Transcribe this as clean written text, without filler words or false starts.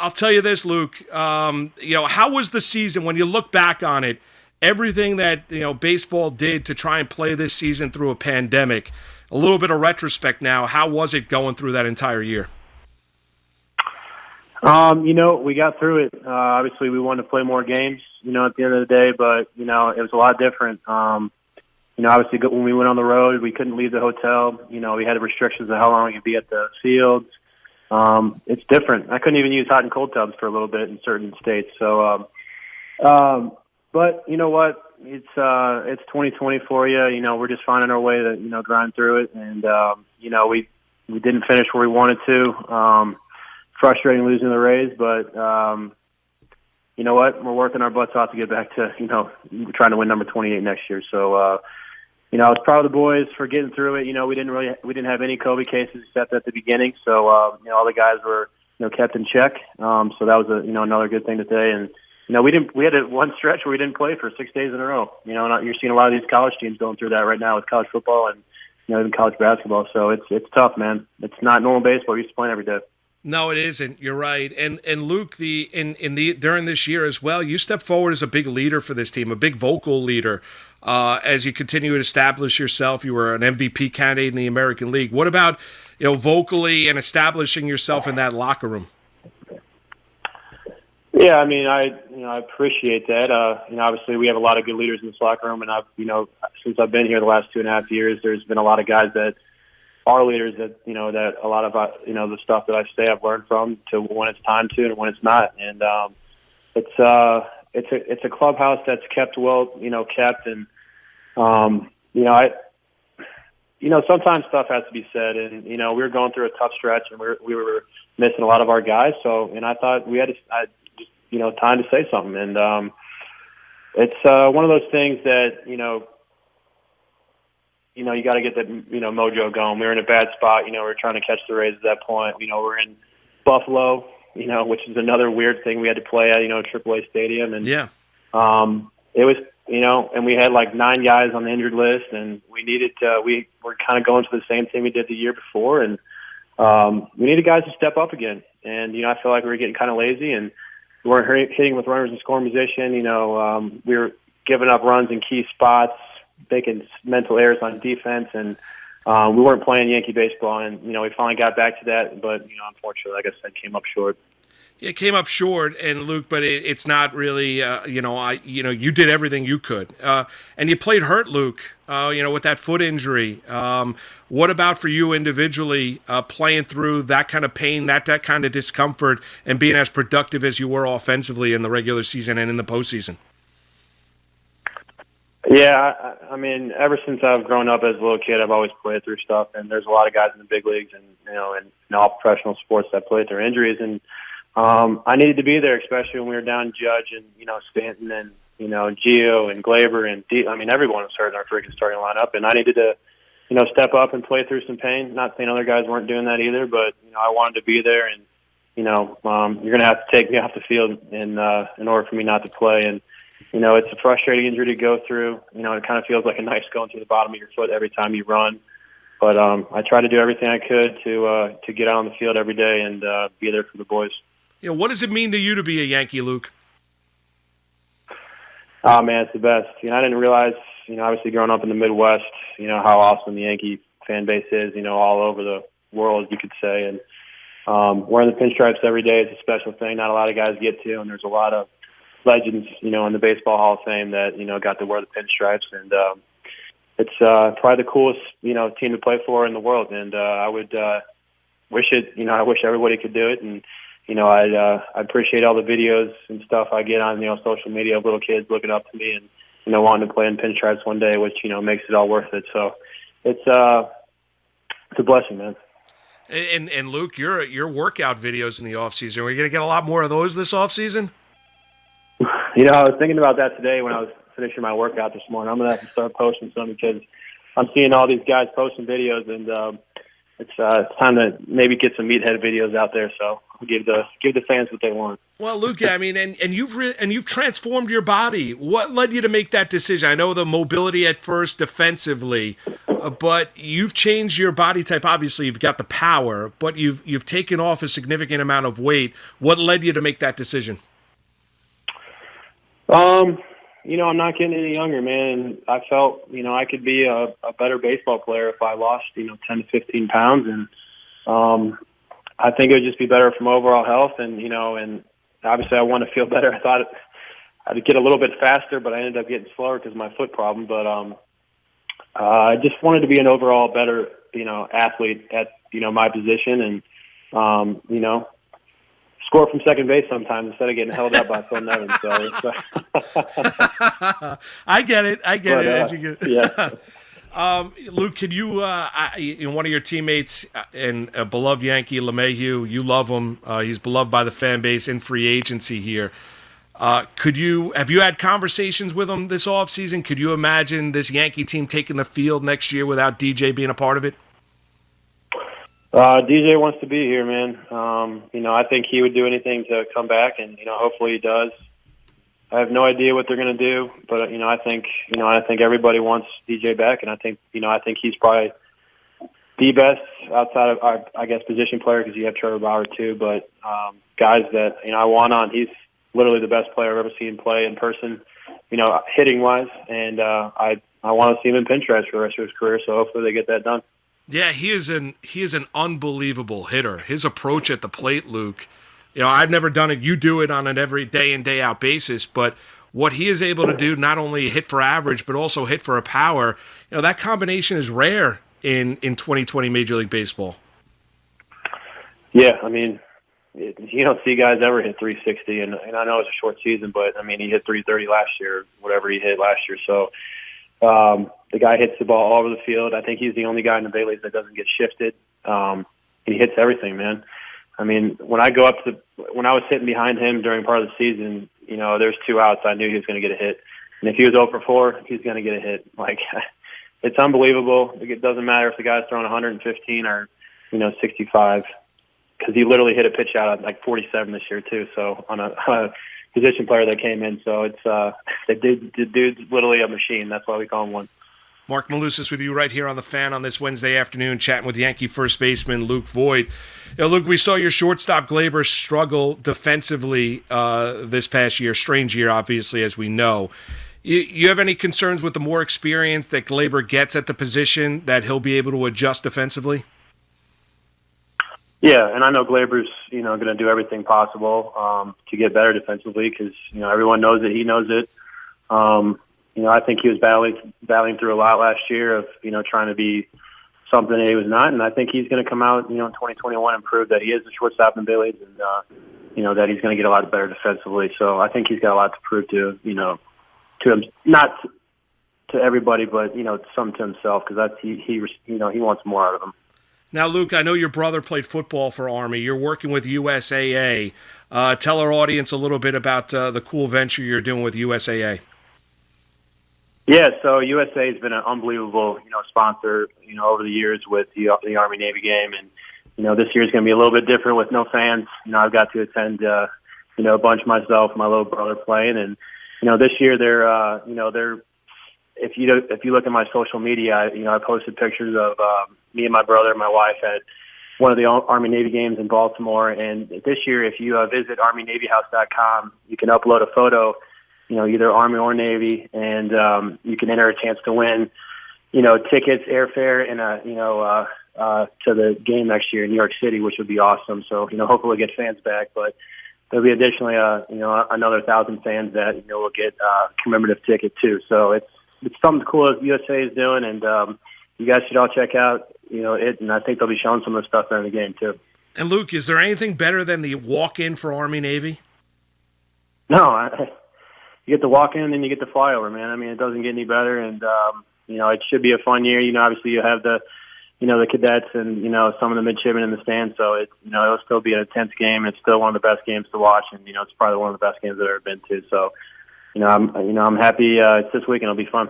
I'll tell you this, Luke. How was the season when you look back on it? Everything that baseball did to try and play this season through a pandemic. A little bit of retrospect now. How was it going through that entire year? We got through it. Obviously, we wanted to play more games, at the end of the day, but, it was a lot different. Obviously, when we went on the road, we couldn't leave the hotel. We had restrictions on how long we could be at the fields. It's different. I couldn't even use hot and cold tubs for a little bit in certain states. So, but you know what? It's 2020 for you. We're just finding our way to, grind through it. And, we didn't finish where we wanted to. Frustrating losing the Rays, but you know what? We're working our butts off to get back to, trying to win number 28 next year. So, I was proud of the boys for getting through it. We didn't have any COVID cases except at the beginning. So, all the guys were, kept in check. So that was another good thing today. And, we had one stretch where we didn't play for 6 days in a row. And you're seeing a lot of these college teams going through that right now with college football and, even college basketball. So it's tough, man. It's not normal baseball. We're used to playing every day. No, it isn't. You're right. And Luke, during this year as well, you stepped forward as a big leader for this team, a big vocal leader. As you continue to establish yourself, you were an MVP candidate in the American League. What about, vocally and establishing yourself in that locker room? Yeah, I mean, I appreciate that. Obviously we have a lot of good leaders in this locker room, and since I've been here the last 2.5 years, there's been a lot of guys that are leaders that that a lot of the stuff that I say I've learned from to when it's time to and when it's not. And it's a clubhouse that's kept well, kept, and sometimes stuff has to be said, and we were going through a tough stretch, and we were missing a lot of our guys. So, and I thought we had time to say something, and it's one of those things that you got to get that, mojo going. We were in a bad spot. We were trying to catch the Rays at that point. We're in Buffalo, which is another weird thing we had to play at, AAA stadium. And yeah, it was, and we had like 9 guys on the injured list, and we needed to, we were kind of going to the same thing we did the year before. And we needed guys to step up again. And, I feel like we were getting kind of lazy, and we weren't hitting with runners in scoring position. We were giving up runs in key spots, making mental errors on defense, and we weren't playing Yankee baseball, and we finally got back to that, but unfortunately, like I said, came up short. It came up short, and Luke, but it's not really, you did everything you could, and you played hurt, Luke, with that foot injury. What about for you individually, playing through that kind of pain, that kind of discomfort, and being as productive as you were offensively in the regular season and in the postseason? Yeah, I mean, ever since I've grown up as a little kid, I've always played through stuff, and there's a lot of guys in the big leagues and in all professional sports that play through injuries, and I needed to be there, especially when we were down Judge and Stanton and Gio and Glaber and everyone was hurt in our freaking starting lineup, and I needed to step up and play through some pain. Not saying other guys weren't doing that either, but I wanted to be there, and you're gonna have to take me off the field in order for me not to play. And it's a frustrating injury to go through. It kind of feels like a knife going through the bottom of your foot every time you run. But I try to do everything I could to get out on the field every day and be there for the boys. What does it mean to you to be a Yankee, Luke? Oh, man, it's the best. I didn't realize, obviously growing up in the Midwest, how awesome the Yankee fan base is, all over the world, you could say. And wearing the pinstripes every day is a special thing. Not a lot of guys get to, and there's a lot of legends, in the Baseball Hall of Fame that, got to wear the pinstripes. And it's probably the coolest, team to play for in the world. And I would wish it, I wish everybody could do it. And, I appreciate all the videos and stuff I get on, social media of little kids looking up to me and, wanting to play in pinstripes one day, which, makes it all worth it. So it's a blessing, man. And Luke, your workout videos in the offseason, are you going to get a lot more of those this offseason? I was thinking about that today when I was finishing my workout this morning. I'm going to have to start posting some because I'm seeing all these guys posting videos, and it's time to maybe get some meathead videos out there. So give the fans what they want. Well, Luke, I mean, and you've transformed your body. What led you to make that decision? I know the mobility at first defensively, but you've changed your body type. Obviously, you've got the power, but you've taken off a significant amount of weight. What led you to make that decision? I'm not getting any younger, man. I felt, I could be a better baseball player if I lost, 10 to 15 pounds. And I think it would just be better from overall health. And, and obviously I want to feel better. I thought I'd get a little bit faster, but I ended up getting slower because of my foot problem. But I just wanted to be an overall better, athlete at, my position and, score from second base sometimes instead of getting held up by Phil Nevin. So I get it. Yeah. Luke, can you, one of your teammates and a beloved Yankee, LeMahieu, you love him. He's beloved by the fan base in free agency here. Have you had conversations with him this offseason? Could you imagine this Yankee team taking the field next year without DJ being a part of it? DJ wants to be here, man. I think he would do anything to come back, and hopefully he does. I have no idea what they're going to do, but I think everybody wants DJ back, and I think he's probably the best outside of our, position player because you have Trevor Bauer too. But guys that I want on, he's literally the best player I've ever seen play in person, hitting wise, and I want to see him in pinstripes for the rest of his career. So hopefully they get that done. Yeah, he is an unbelievable hitter. His approach at the plate, Luke, I've never done it. You do it on an every day in, day out basis, but what he is able to do, not only hit for average, but also hit for a power, that combination is rare in 2020 Major League Baseball. Yeah, I mean, you don't see guys ever hit 360, and I know it's a short season, but I mean, he hit 330 last year, whatever he hit last year. So the guy hits the ball all over the field. I think he's the only guy in the big leagues that doesn't get shifted. He hits everything, man. I mean, when I was sitting behind him during part of the season, there's 2 outs, I knew he was going to get a hit. And if he was 0 for 4, he's going to get a hit. Like, it's unbelievable. It doesn't matter if the guy's throwing 115 or, 65, because he literally hit a pitch out at like 47 this year too. So on a position player that came in. So it's the dude's literally a machine. That's why we call him one. Mark Malusis with you right here on the Fan on this Wednesday afternoon, chatting with Yankee first baseman Luke Voit. Luke, we saw your shortstop Glaber struggle defensively this past year. Strange year, obviously, as we know. You have any concerns with the more experience that Glaber gets at the position that he'll be able to adjust defensively? Yeah, and I know Glaber's, going to do everything possible to get better defensively because, everyone knows that he knows it. I think he was battling through a lot last year of, trying to be something that he was not. And I think he's going to come out, in 2021 and prove that he is the shortstop in big leagues and, that he's going to get a lot better defensively. So I think he's got a lot to prove to, to him, not to everybody, but, some to himself because he wants more out of him. Now, Luke, I know your brother played football for Army. You're working with USAA. Tell our audience a little bit about the cool venture you're doing with USAA. Yeah, so USA has been an unbelievable, sponsor, over the years with the Army-Navy game. And, this year is going to be a little bit different with no fans. I've got to attend, a bunch myself, my little brother playing. And, this year they're, if you look at my social media, I posted pictures of me and my brother and my wife at one of the Army-Navy games in Baltimore. And this year, if you visit ArmyNavyHouse.com, you can upload a photo either Army or Navy, and you can enter a chance to win, tickets, airfare, and to the game next year in New York City, which would be awesome. So, hopefully we'll get fans back, but there'll be additionally, another 1,000 fans that will get a commemorative ticket too. So it's something cool that USA is doing, and you guys should all check out, it, and I think they'll be showing some of the stuff during the game too. And Luke, is there anything better than the walk-in for Army-Navy? No, you get the walk in and you get the flyover, man. I mean, it doesn't get any better. And, it should be a fun year. Obviously you have the cadets and, some of the midshipmen in the stands. So it'll still be an intense game. It's still one of the best games to watch. And, it's probably one of the best games I've ever been to. So, I'm happy it's this weekend. It'll be fun.